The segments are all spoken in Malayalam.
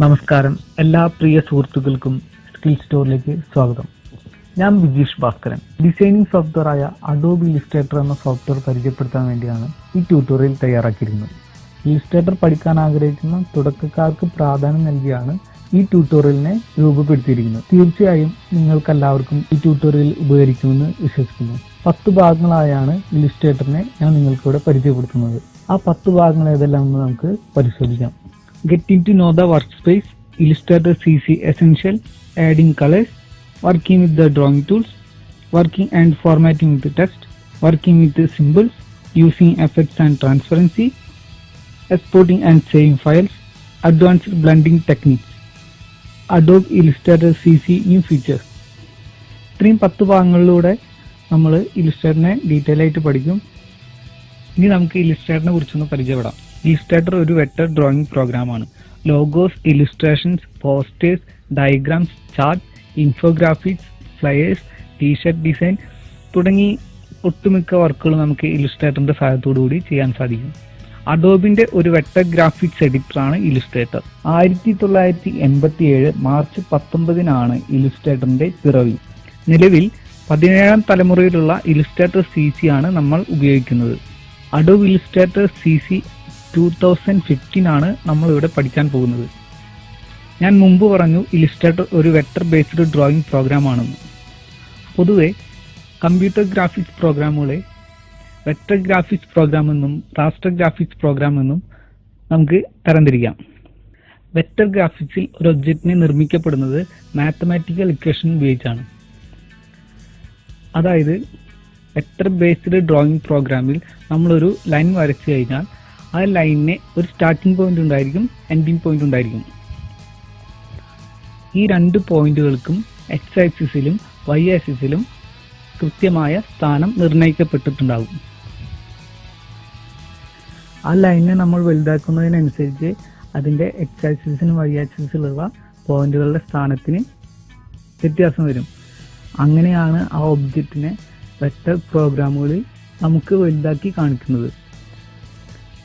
നമസ്കാരം, എല്ലാ പ്രിയ സുഹൃത്തുക്കൾക്കും സ്കിൽ സ്റ്റോറിലേക്ക് സ്വാഗതം. ഞാൻ വിജീഷ് ഭാസ്കരൻ. ഡിസൈനിങ് സോഫ്റ്റ്വെയറായ അഡോബ് ഇല്ലുസ്ട്രേറ്റർ എന്ന സോഫ്റ്റ്വെയർ പരിചയപ്പെടുത്താൻ വേണ്ടിയാണ് ഈ ട്യൂട്ടോറിയൽ തയ്യാറാക്കിയിരിക്കുന്നത്. ഇല്ലുസ്ട്രേറ്റർ പഠിക്കാൻ ആഗ്രഹിക്കുന്ന തുടക്കക്കാർക്ക് പ്രാധാന്യം നൽകിയാണ് ഈ ട്യൂട്ടോറിയലിനെ രൂപപ്പെടുത്തിയിരിക്കുന്നത്. തീർച്ചയായും നിങ്ങൾക്കെല്ലാവർക്കും ഈ ട്യൂട്ടോറിയൽ ഉപകരിക്കുമെന്ന് വിശ്വസിക്കുന്നു. 10 ഭാഗങ്ങളായാണ് ഇല്ലുസ്ട്രേറ്ററിനെ ഞാൻ നിങ്ങൾക്കിവിടെ പരിചയപ്പെടുത്തുന്നത്. ആ 10 ഭാഗങ്ങൾ ഏതെല്ലാമെന്ന് നമുക്ക് പരിശോധിക്കാം. Getting to know the workspace, Illustrator CC Essential, adding colors, working with the drawing tools, working and formatting with the text, working with the symbols, using effects and transparency, exporting and saving files, advanced blending techniques, Adobe Illustrator CC new features. ഇത്രയും 10 ഭാഗങ്ങളിലൂടെ നമ്മൾ ഇല്ലുസ്ട്രേറ്ററിനെ ഡീറ്റെയിൽ ആയിട്ട് പഠിക്കും. ഇനി നമുക്ക് ഇല്ലുസ്ട്രേറ്ററിനെ കുറിച്ചൊന്ന് പരിചയപ്പെടാം. ഇല്ലുസ്ട്രേറ്റർ ഒരു വെക്ടർ ഡ്രോയിങ് പ്രോഗ്രാമാണ്. Logos, illustrations, posters, diagrams, chart, infographics, flyers, T-shirt design തുടങ്ങി ഒട്ടുമിക്ക വർക്കുകളും നമുക്ക് ഇല്ലുസ്ട്രേറ്ററിന്റെ സഹായത്തോടു കൂടി ചെയ്യാൻ സാധിക്കും. അഡോബിന്റെ ഒരു വെക്ടർ ഗ്രാഫിക്സ് എഡിറ്ററാണ് ഇല്ലുസ്ട്രേറ്റർ. 1987 മാർച്ച് 19 ഇല്ലുസ്ട്രേറ്ററിന്റെ പിറവി. നിലവിൽ 17ാം തലമുറയിലുള്ള ഇല്ലുസ്ട്രേറ്റർ CC ആണ് നമ്മൾ ഉപയോഗിക്കുന്നത്. അഡോബ് ഇല്ലുസ്ട്രേറ്റർ CC 2015 നമ്മൾ ഇവിടെ പഠിക്കാൻ പോകുന്നത്. ഞാൻ മുമ്പ് പറഞ്ഞു ഇല്ലുസ്ട്രേറ്റർ ഒരു വെക്ടർ ബേസ്ഡ് ഡ്രോയിങ് പ്രോഗ്രാം ആണെന്ന്. പൊതുവെ കമ്പ്യൂട്ടർ ഗ്രാഫിക്സ് പ്രോഗ്രാമുകളെ വെക്ടർ ഗ്രാഫിക്സ് പ്രോഗ്രാം എന്നും റാസ്റ്റർ ഗ്രാഫിക്സ് പ്രോഗ്രാം എന്നും നമുക്ക് തരംതിരിക്കാം. വെക്ടർ ഗ്രാഫിക്സിൽ ഒരു ഒബ്ജക്റ്റിനെ നിർമ്മിക്കപ്പെടുന്നത് മാത്തമാറ്റിക്കൽ ഇക്വേഷൻ ഉപയോഗിച്ചാണ്. അതായത് വെക്ടർ ബേസ്ഡ് ഡ്രോയിങ് പ്രോഗ്രാമിൽ നമ്മളൊരു ലൈൻ വരച്ചു കഴിഞ്ഞാൽ ആ ലൈനിന് ഒരു സ്റ്റാർട്ടിംഗ് പോയിന്റ് ഉണ്ടായിരിക്കും, എൻഡിങ് പോയിന്റ് ഉണ്ടായിരിക്കും. ഈ 2 പോയിന്റുകൾക്കും എക്സ് ആക്സിസിലും വൈ ആക്സിസിലും കൃത്യമായ സ്ഥാനം നിർണ്ണയിക്കപ്പെട്ടിട്ടുണ്ടാകും. ആ ലൈനിനെ നമ്മൾ വലുതാക്കുന്നതിനനുസരിച്ച് അതിന്റെ എക്സ് ആക്സിസിനും വൈ ആക്സിസിലുള്ള പോയിന്റുകളുടെ സ്ഥാനത്തിന് വ്യത്യാസം വരും. അങ്ങനെയാണ് ആ ഒബ്ജക്റ്റിനെ വെക്ടർ പ്രോഗ്രാമുകളിൽ നമുക്ക് വലുതാക്കി കാണിക്കുന്നത്.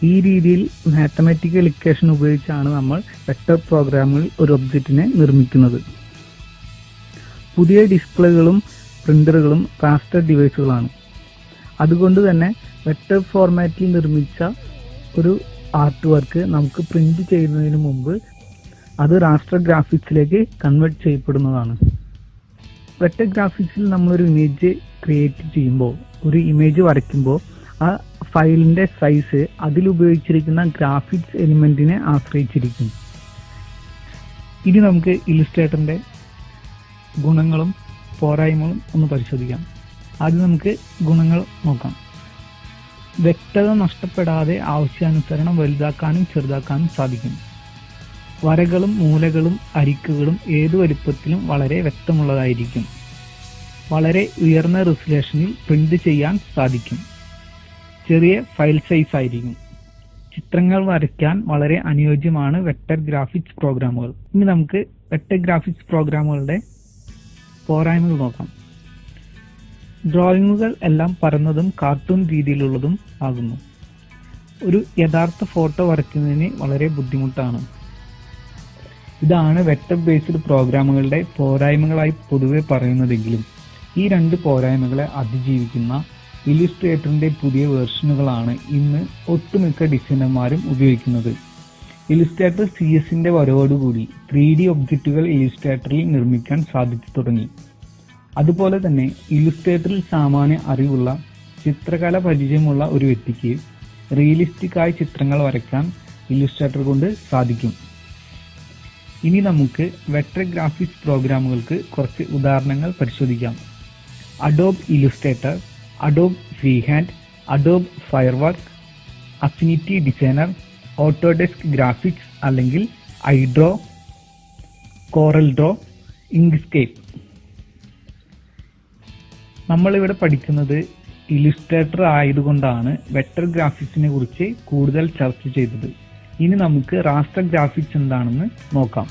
ഈ രീതിയിൽ മാത്തമാറ്റിക്കൽ ഇക്വേഷൻ ഉപയോഗിച്ചാണ് നമ്മൾ വെക്ടർ പ്രോഗ്രാമുകളിൽ ഒരു ഒബ്ജക്റ്റിനെ നിർമ്മിക്കുന്നത്. പുതിയ ഡിസ്പ്ലേകളും പ്രിന്ററുകളും റാസ്റ്റർ ഡിവൈസുകളാണ്. അതുകൊണ്ട് തന്നെ വെക്ടർ ഫോർമാറ്റിൽ നിർമ്മിച്ച ഒരു ആർട്ട് വർക്ക് നമുക്ക് പ്രിന്റ് ചെയ്യുന്നതിന് മുമ്പ് അത് റാസ്റ്റർ ഗ്രാഫിക്സിലേക്ക് കൺവേർട്ട് ചെയ്യപ്പെടുന്നതാണ്. വെക്ടർ ഗ്രാഫിക്സിൽ നമ്മളൊരു ഇമേജ് ക്രിയേറ്റ് ചെയ്യുമ്പോൾ, ഒരു ഇമേജ് വരയ്ക്കുമ്പോൾ ആ ഫയലിന്റെ സൈസ് അതിലുപയോഗിച്ചിരിക്കുന്ന ഗ്രാഫിക്സ് എലിമെന്റിനെ ആശ്രയിച്ചിരിക്കും. ഇനി നമുക്ക് ഇല്ലുസ്ട്രേറ്ററിന്റെ ഗുണങ്ങളും പോരായ്മകളും ഒന്ന് പരിശോധിക്കാം. ആദ്യം നമുക്ക് ഗുണങ്ങൾ നോക്കാം. വ്യക്തത നഷ്ടപ്പെടാതെ ആവശ്യാനുസരണം വലുതാക്കാനും ചെറുതാക്കാനും സാധിക്കും. വരകളും മൂലകളും അരിക്കുകളും ഏതു വലിപ്പത്തിലും വളരെ വ്യക്തമുള്ളതായിരിക്കും. വളരെ ഉയർന്ന റെസല്യൂഷനിൽ പ്രിന്റ് ചെയ്യാൻ സാധിക്കും. ചെറിയ ഫയൽ സൈസ് ആയിരിക്കും. ചിത്രങ്ങൾ വരയ്ക്കാൻ വളരെ അനുയോജ്യമാണ് വെക്ടർ ഗ്രാഫിക്സ് പ്രോഗ്രാമുകൾ. ഇനി നമുക്ക് വെക്ടർ ഗ്രാഫിക്സ് പ്രോഗ്രാമുകളുടെ പോരായ്മകൾ നോക്കാം. ഡ്രോയിങ്ങുകൾ എല്ലാം പരന്നതും കാർട്ടൂൺ രീതിയിലുള്ളതും ആകുന്നു. ഒരു യഥാർത്ഥ ഫോട്ടോ വരയ്ക്കുന്നതിന് വളരെ ബുദ്ധിമുട്ടാണ്. ഇതാണ് വെക്ടർ ബേസ്ഡ് പ്രോഗ്രാമുകളുടെ പോരായ്മകളായി പൊതുവെ പറയുന്നതെങ്കിലും ഈ 2 പോരായ്മകളെ അതിജീവിക്കുന്ന ഇല്ലുസ്ട്രേറ്ററിന്റെ പുതിയ വേർഷനുകളാണ് ഇന്ന് ഒട്ടുമിക്ക ഡിസൈനർമാരും ഉപയോഗിക്കുന്നത്. ഇല്ലുസ്ട്രേറ്റർ CS-ന്റെ വരവോടുകൂടി 3D ഒബ്ജക്റ്റുകൾ ഇല്ലുസ്ട്രേറ്ററിൽ നിർമ്മിക്കാൻ സാധിച്ചു തുടങ്ങി. അതുപോലെ തന്നെ ഇല്ലുസ്ട്രേറ്ററിൽ സാമാന്യ അറിവുള്ള ചിത്രകല പരിചയമുള്ള ഒരു വ്യക്തിക്ക് റിയലിസ്റ്റിക് ആയ ചിത്രങ്ങൾ വരയ്ക്കാൻ ഇല്ലുസ്ട്രേറ്റർ കൊണ്ട് സാധിക്കും. ഇനി നമുക്ക് വെക്ടർ ഗ്രാഫിക്സ് പ്രോഗ്രാമുകൾക്ക് കുറച്ച് ഉദാഹരണങ്ങൾ പരിശോധിക്കാം. Adobe Illustrator, Adobe FreeHand, Adobe Firework, Affinity Designer, Autodesk Graphics അല്ലെങ്കിൽ ഐഡ്രോ, കോറൽ ഡ്രോ, ഇങ്ക്സ്കേപ്പ്. നമ്മളിവിടെ പഠിക്കുന്നത് ഇല്ലുസ്ട്രേറ്റർ ആയതുകൊണ്ടാണ് വെക്ടർ ഗ്രാഫിക്സിനെ കുറിച്ച് കൂടുതൽ ചർച്ച ചെയ്തത്. ഇനി നമുക്ക് റാസ്റ്റർ ഗ്രാഫിക്സ് എന്താണെന്ന് നോക്കാം.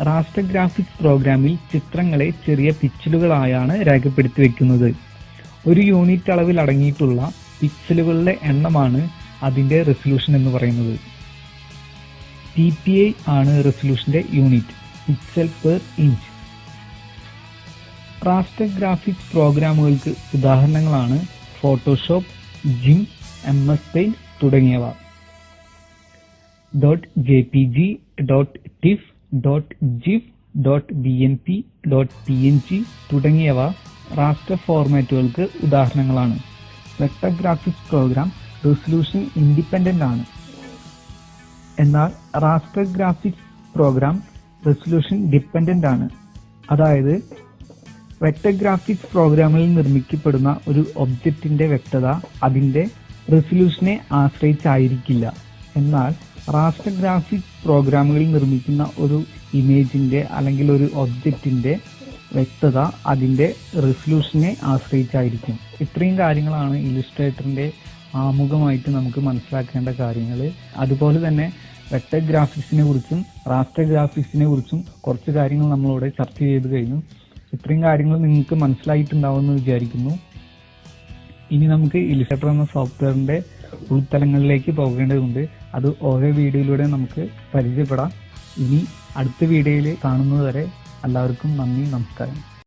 റാസ്റ്റർ ഗ്രാഫിക്സ് പ്രോഗ്രാമിൽ ചിത്രങ്ങളെ ചെറിയ പിക്സലുകളായാണ് രേഖപ്പെടുത്തി വെക്കുന്നത്. ഒരു യൂണിറ്റ് അളവിൽ അടങ്ങിയിട്ടുള്ള പിക്സലുകളുടെ എണ്ണമാണ് അതിന്റെ റെസല്യൂഷൻ എന്ന് പറയുന്നത്. PPI ആണ് റെസൊല്യൂഷന്റെ unit, pixel per inch. Raster graphics പ്രോഗ്രാമുകൾക്ക് ഉദാഹരണങ്ങളാണ് ഫോട്ടോഷോപ്പ്, ജിം, MS Paint തുടങ്ങിയവ. .jpg, .tiff, .gif, .bmp, .png തുടങ്ങിയവ റാസ്റ്റർ ഫോർമാറ്റുകൾക്ക് ഉദാഹരണങ്ങളാണ്. Vector graphics program resolution independent ആണ്. എന്നാൽ raster graphics program resolution dependent ആണ്. അതായത് വെക്ടർ ഗ്രാഫിക്സ് പ്രോഗ്രാമിൽ നിർമ്മിക്കപ്പെടുന്ന ഒരു ഒബ്ജക്റ്റിന്റെ വ്യക്തത അതിന്റെ റെസൊല്യൂഷനെ ആശ്രയിച്ചായിരിക്കില്ല. എന്നാൽ റാസ്റ്റർ ഗ്രാഫിക്സ് പ്രോഗ്രാമുകളിൽ നിർമ്മിക്കുന്ന ഒരു ഇമേജിന്റെ അല്ലെങ്കിൽ ഒരു ഒബ്ജക്റ്റിന്റെ വ്യക്തത അതിന്റെ റെസൊല്യൂഷനെ ആശ്രയിച്ചായിരിക്കും. ഇത്രയും കാര്യങ്ങളാണ് ഇല്ലുസ്ട്രേറ്ററിന്റെ ആമുഖമായിട്ട് നമുക്ക് മനസ്സിലാക്കേണ്ട കാര്യങ്ങൾ. അതുപോലെ തന്നെ വെക്ടർ ഗ്രാഫിക്സിനെ കുറിച്ചും റാസ്റ്റർ ഗ്രാഫിക്സിനെ കുറിച്ചും കുറച്ച് കാര്യങ്ങൾ നമ്മളിവിടെ ചർച്ച ചെയ്ത് കഴിഞ്ഞു. ഇത്രയും കാര്യങ്ങൾ നിങ്ങൾക്ക് മനസ്സിലായിട്ടുണ്ടാവുമെന്ന് വിചാരിക്കുന്നു. ഇനി നമുക്ക് ഇല്ലുസ്ട്രേറ്റർ എന്ന സോഫ്റ്റ്വെയറിന്റെ ഉൾത്തലങ്ങളിലേക്ക് പോകേണ്ടതുണ്ട്. അത് ഓരോ വീഡിയോയിലൂടെ നമുക്ക് പരിചയപ്പെടാം. ഇനി അടുത്ത വീഡിയോയിൽ കാണുന്നത് വരെ എല്ലാവർക്കും നന്ദി, നമസ്കാരം.